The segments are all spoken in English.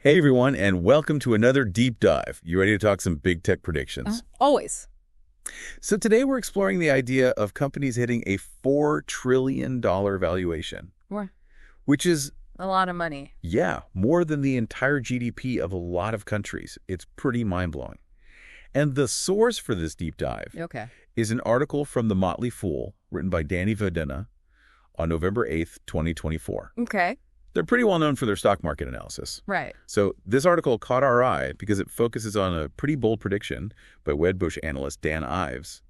Hey everyone, and welcome to another deep dive. You ready to talk some big tech predictions? Always. So today we're exploring the idea of companies hitting a $4 trillion valuation, More. which is, A lot of money. yeah, more than the entire GDP of a lot of countries. It's pretty mind-blowing. And the source for this deep dive Okay. is an article from the Motley Fool written by Nvidia on November 8th, 2024. Okay. They're pretty well known for their stock market analysis. Right. So this article caught our eye because it focuses on a pretty bold prediction by Wedbush analyst Dan Ives.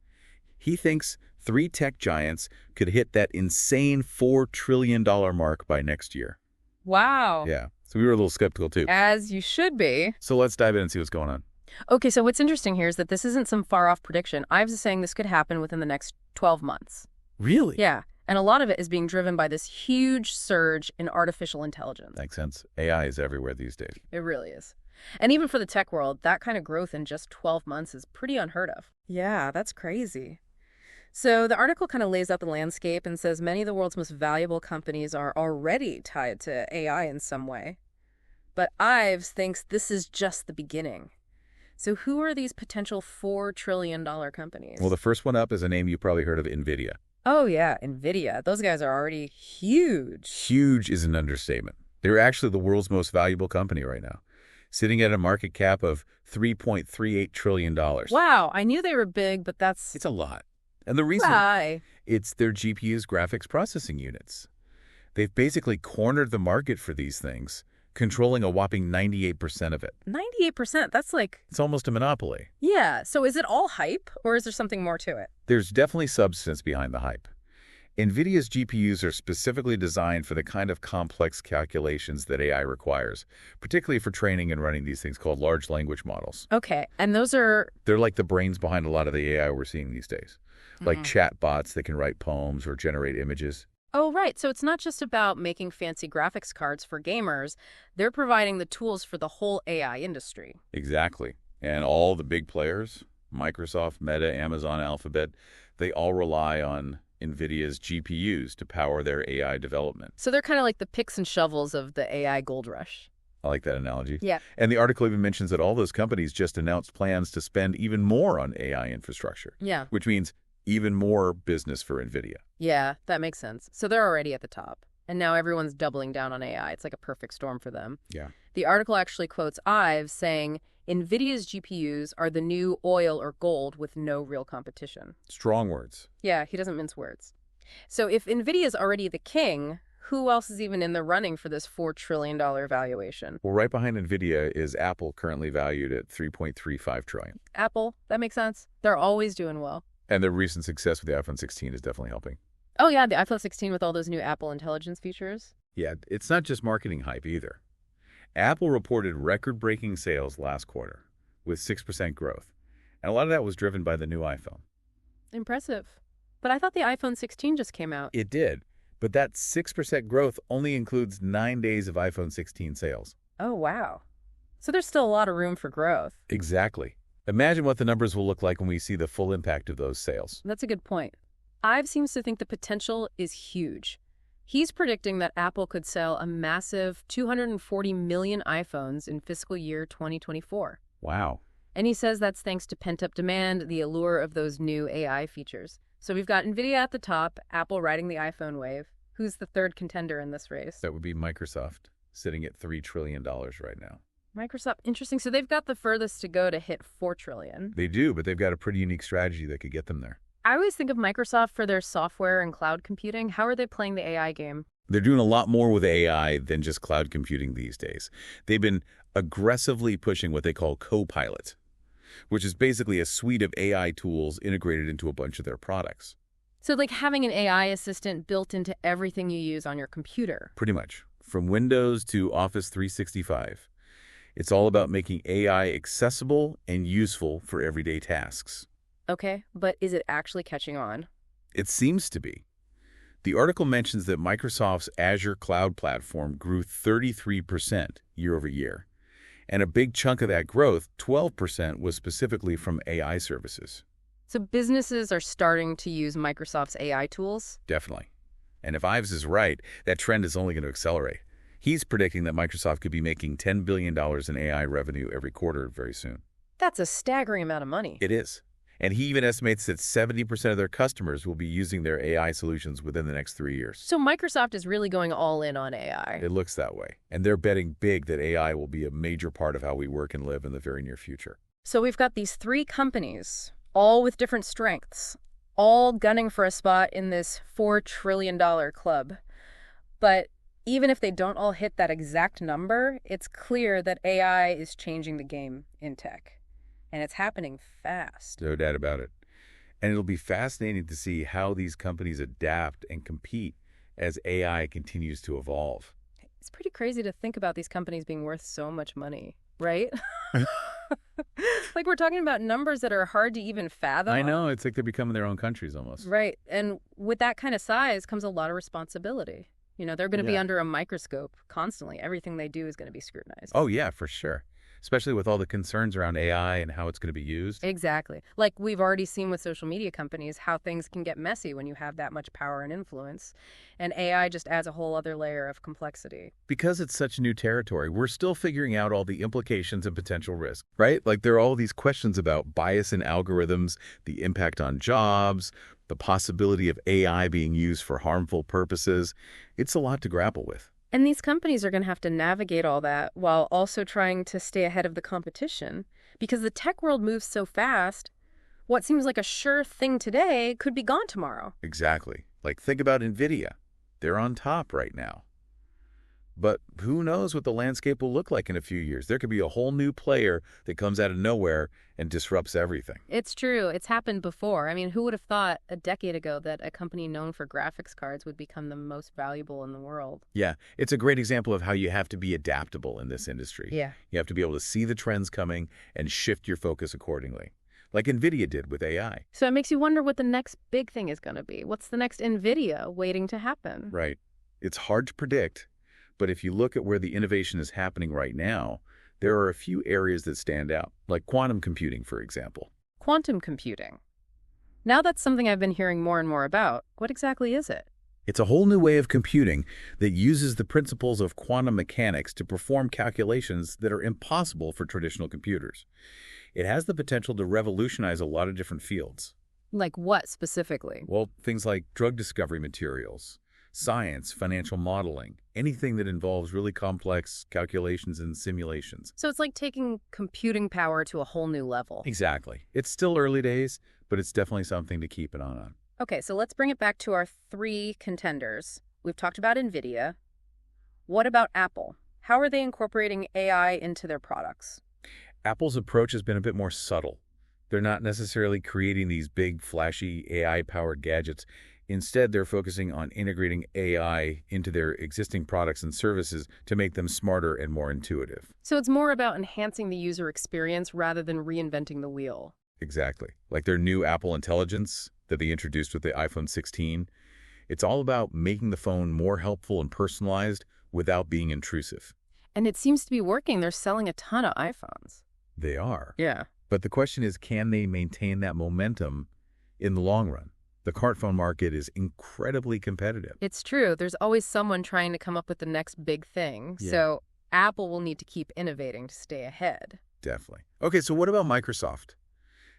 He thinks three tech giants could hit that insane $4 trillion mark by next year. Wow. Yeah, so we were a little skeptical too. As you should be. So let's dive in and see what's going on. Okay, so what's interesting here is that this isn't some far-off prediction. Ives is saying this could happen within the next 12 months. Really? Yeah. And a lot of it is being driven by this huge surge in artificial intelligence. Makes sense. AI is everywhere these days. It really is. And even for the tech world, that kind of growth in just 12 months is pretty unheard of. Yeah, that's crazy. So the article kind of lays out the landscape and says many of the world's most valuable companies are already tied to AI in some way. But Ives thinks this is just the beginning. So who are these potential $4 trillion companies? Well, the first one up is a name you probably heard of, Nvidia. Oh, yeah, Nvidia. Those guys are already huge. Huge is an understatement. They're actually the world's most valuable company right now, sitting at a market cap of $3.38 trillion. Wow, I knew they were big, but that's... It's a lot. And the reason, Why? it's their GPUs, graphics processing units. They've basically cornered the market for these things, controlling a whopping 98% of it. 98%, that's like... It's almost a monopoly. Yeah, so is it all hype, or is there something more to it? There's definitely substance behind the hype. NVIDIA's GPUs are specifically designed for the kind of complex calculations that AI requires, particularly for training and running these things called large language models. Okay, and those are... They're like the brains behind a lot of the AI we're seeing these days, like chat bots that can write poems or generate images. Oh, right, so it's not just about making fancy graphics cards for gamers. They're providing the tools for the whole AI industry. Exactly. And all the big players, Microsoft, Meta, Amazon, Alphabet, they all rely on NVIDIA's GPUs to power their AI development. So they're kind of like the picks and shovels of the AI gold rush. I like that analogy. Yeah. And the article even mentions that all those companies just announced plans to spend even more on AI infrastructure, Yeah. which means even more business for NVIDIA. Yeah, that makes sense. So they're already at the top. And now everyone's doubling down on AI. It's like a perfect storm for them. Yeah. The article actually quotes Ives saying, NVIDIA's GPUs are the new oil or gold with no real competition. Strong words. Yeah, he doesn't mince words. So if NVIDIA's already the king, who else is even in the running for this $4 trillion valuation? Well, right behind NVIDIA is Apple, currently valued at $3.35 trillion. Apple, that makes sense. They're always doing well. And their recent success with the iPhone 16 is definitely helping. Oh yeah, the iPhone 16 with all those new Apple Intelligence features. Yeah, it's not just marketing hype either. Apple reported record-breaking sales last quarter with 6% growth. And a lot of that was driven by the new iPhone. Impressive. But I thought the iPhone 16 just came out. It did, but that 6% growth only includes 9 days of iPhone 16 sales. Oh, wow. So there's still a lot of room for growth. Exactly. Imagine what the numbers will look like when we see the full impact of those sales. That's a good point. Ives seems to think the potential is huge. He's predicting that Apple could sell a massive 240 million iPhones in fiscal year 2024. Wow. And he says that's thanks to pent-up demand, the allure of those new AI features. So we've got NVIDIA at the top, Apple riding the iPhone wave. Who's the third contender in this race? That would be Microsoft, sitting at $3 trillion right now. Microsoft, interesting. So they've got the furthest to go to hit $4 trillion. They do, but they've got a pretty unique strategy that could get them there. I always think of Microsoft for their software and cloud computing. How are they playing the AI game? They're doing a lot more with AI than just cloud computing these days. They've been aggressively pushing what they call Copilot, which is basically a suite of AI tools integrated into a bunch of their products. So like having an AI assistant built into everything you use on your computer. Pretty much. From Windows to Office 365. It's all about making AI accessible and useful for everyday tasks. Okay, but is it actually catching on? It seems to be. The article mentions that Microsoft's Azure cloud platform grew 33% year over year. And a big chunk of that growth, 12%, was specifically from AI services. So businesses are starting to use Microsoft's AI tools? Definitely. And if Ives is right, that trend is only going to accelerate. He's predicting that Microsoft could be making $10 billion in AI revenue every quarter very soon. That's a staggering amount of money. It is. And he even estimates that 70% of their customers will be using their AI solutions within the next 3 years. So Microsoft is really going all in on AI. It looks that way. And they're betting big that AI will be a major part of how we work and live in the very near future. So we've got these three companies, all with different strengths, all gunning for a spot in this $4 trillion club. But even if they don't all hit that exact number, it's clear that AI is changing the game in tech. And it's happening fast. No doubt about it. And it'll be fascinating to see how these companies adapt and compete as AI continues to evolve. It's pretty crazy to think about these companies being worth so much money, right? Like we're talking about numbers that are hard to even fathom. I know. It's like they're becoming their own countries almost. Right. And with that kind of size comes a lot of responsibility. You know, they're going to be under a microscope constantly. Everything they do is going to be scrutinized. Oh, yeah, for sure. Especially with all the concerns around AI and how it's going to be used. Exactly. Like we've already seen with social media companies how things can get messy when you have that much power and influence. And AI just adds a whole other layer of complexity. Because it's such new territory, we're still figuring out all the implications and potential risks, right? Like there are all these questions about bias in algorithms, the impact on jobs, the possibility of AI being used for harmful purposes. It's a lot to grapple with. And these companies are going to have to navigate all that while also trying to stay ahead of the competition. Because the tech world moves so fast, what seems like a sure thing today could be gone tomorrow. Exactly. Like think about Nvidia. They're on top right now. But who knows what the landscape will look like in a few years? There could be a whole new player that comes out of nowhere and disrupts everything. It's true. It's happened before. I mean, who would have thought a decade ago that a company known for graphics cards would become the most valuable in the world? Yeah, it's a great example of how you have to be adaptable in this industry. Yeah. You have to be able to see the trends coming and shift your focus accordingly, like Nvidia did with AI. So it makes you wonder what the next big thing is going to be. What's the next Nvidia waiting to happen? Right. It's hard to predict. But if you look at where the innovation is happening right now, there are a few areas that stand out, like quantum computing, for example. Quantum computing. Now that's something I've been hearing more and more about. What exactly is it? It's a whole new way of computing that uses the principles of quantum mechanics to perform calculations that are impossible for traditional computers. It has the potential to revolutionize a lot of different fields. Like what specifically? Well, things like drug discovery materials, science, financial modeling, anything that involves really complex calculations and simulations. So it's like taking computing power to a whole new level. Exactly. It's still early days, but it's definitely something to keep an eye on. Okay, so let's bring it back to our three contenders. We've talked about Nvidia. What about Apple? How are they incorporating AI into their products? Apple's approach has been a bit more subtle. They're not necessarily creating these big, flashy AI-powered gadgets. Instead, they're focusing on integrating AI into their existing products and services to make them smarter and more intuitive. So it's more about enhancing the user experience rather than reinventing the wheel. Exactly. Like their new Apple Intelligence that they introduced with the iPhone 16. It's all about making the phone more helpful and personalized without being intrusive. And it seems to be working. They're selling a ton of iPhones. They are. Yeah. But the question is, can they maintain that momentum in the long run? The smartphone market is incredibly competitive. It's true. There's always someone trying to come up with the next big thing. Yeah. So Apple will need to keep innovating to stay ahead. Definitely. Okay, so what about Microsoft?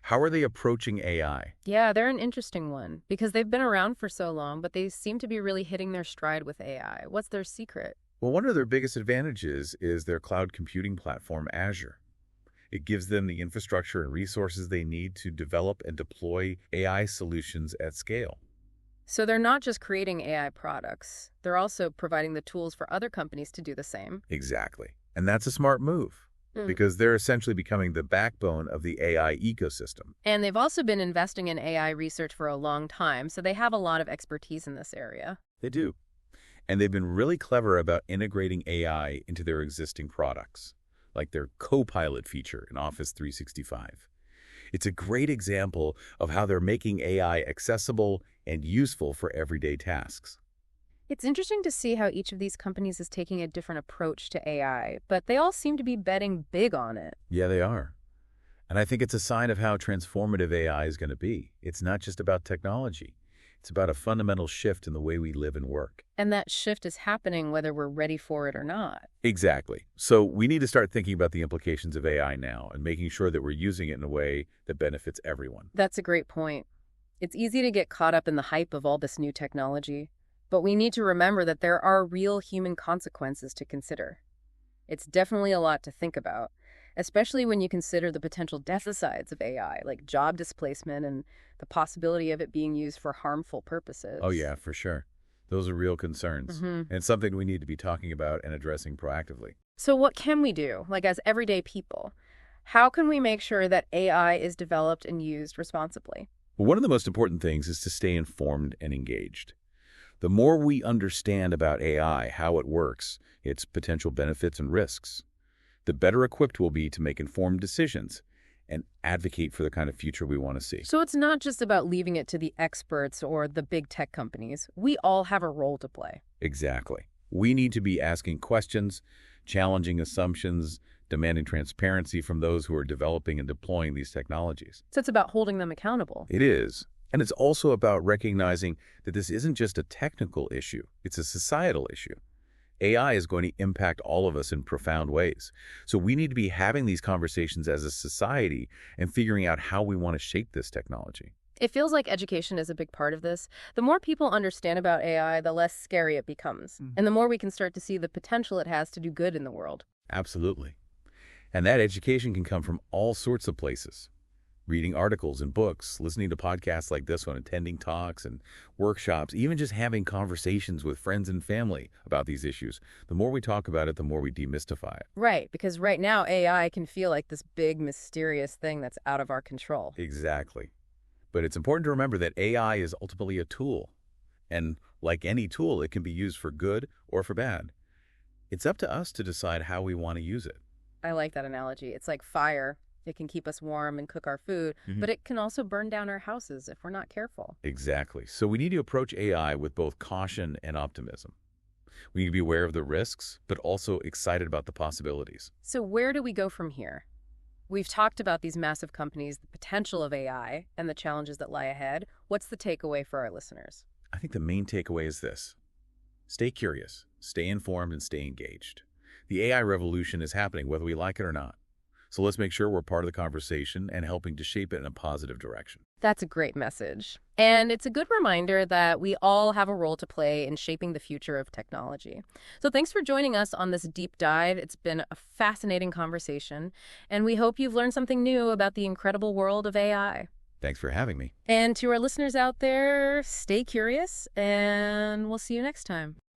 How are they approaching AI? Yeah, they're an interesting one because they've been around for so long, but they seem to be really hitting their stride with AI. What's their secret? Well, one of their biggest advantages is their cloud computing platform, Azure. It gives them the infrastructure and resources they need to develop and deploy AI solutions at scale. So they're not just creating AI products. They're also providing the tools for other companies to do the same. Exactly. And that's a smart move because they're essentially becoming the backbone of the AI ecosystem. And they've also been investing in AI research for a long time, so they have a lot of expertise in this area. They do. And they've been really clever about integrating AI into their existing products, like their Copilot feature in Office 365. It's a great example of how they're making AI accessible and useful for everyday tasks. It's interesting to see how each of these companies is taking a different approach to AI, but they all seem to be betting big on it. Yeah, they are. And I think it's a sign of how transformative AI is going to be. It's not just about technology. It's about a fundamental shift in the way we live and work. And that shift is happening whether we're ready for it or not. Exactly. So we need to start thinking about the implications of AI now and making sure that we're using it in a way that benefits everyone. That's a great point. It's easy to get caught up in the hype of all this new technology, but we need to remember that there are real human consequences to consider. It's definitely a lot to think about, especially when you consider the potential downsides of AI, like job displacement and the possibility of it being used for harmful purposes. Oh, yeah, for sure. Those are real concerns, and something we need to be talking about and addressing proactively. So what can we do, like as everyday people? How can we make sure that AI is developed and used responsibly? Well, one of the most important things is to stay informed and engaged. The more we understand about AI, how it works, its potential benefits and risks, the better equipped we'll be to make informed decisions and advocate for the kind of future we want to see. So it's not just about leaving it to the experts or the big tech companies. We all have a role to play. Exactly. We need to be asking questions, challenging assumptions, demanding transparency from those who are developing and deploying these technologies. So it's about holding them accountable. It is. And it's also about recognizing that this isn't just a technical issue, it's a societal issue. AI is going to impact all of us in profound ways. So we need to be having these conversations as a society and figuring out how we want to shape this technology. It feels like education is a big part of this. The more people understand about AI, the less scary it becomes. And the more we can start to see the potential it has to do good in the world. Absolutely. And that education can come from all sorts of places. Reading articles and books, listening to podcasts like this one, attending talks and workshops, even just having conversations with friends and family about these issues. The more we talk about it, the more we demystify it. Right, because right now AI can feel like this big, mysterious thing that's out of our control. Exactly. But it's important to remember that AI is ultimately a tool. And like any tool, it can be used for good or for bad. It's up to us to decide how we want to use it. I like that analogy. It's like fire. It can keep us warm and cook our food, but it can also burn down our houses if we're not careful. Exactly. So we need to approach AI with both caution and optimism. We need to be aware of the risks, but also excited about the possibilities. So where do we go from here? We've talked about these massive companies, the potential of AI, and the challenges that lie ahead. What's the takeaway for our listeners? I think the main takeaway is this. Stay curious, stay informed, and stay engaged. The AI revolution is happening whether we like it or not. So let's make sure we're part of the conversation and helping to shape it in a positive direction. That's a great message. And it's a good reminder that we all have a role to play in shaping the future of technology. So thanks for joining us on this deep dive. It's been a fascinating conversation, and we hope you've learned something new about the incredible world of AI. Thanks for having me. And to our listeners out there, stay curious, and we'll see you next time.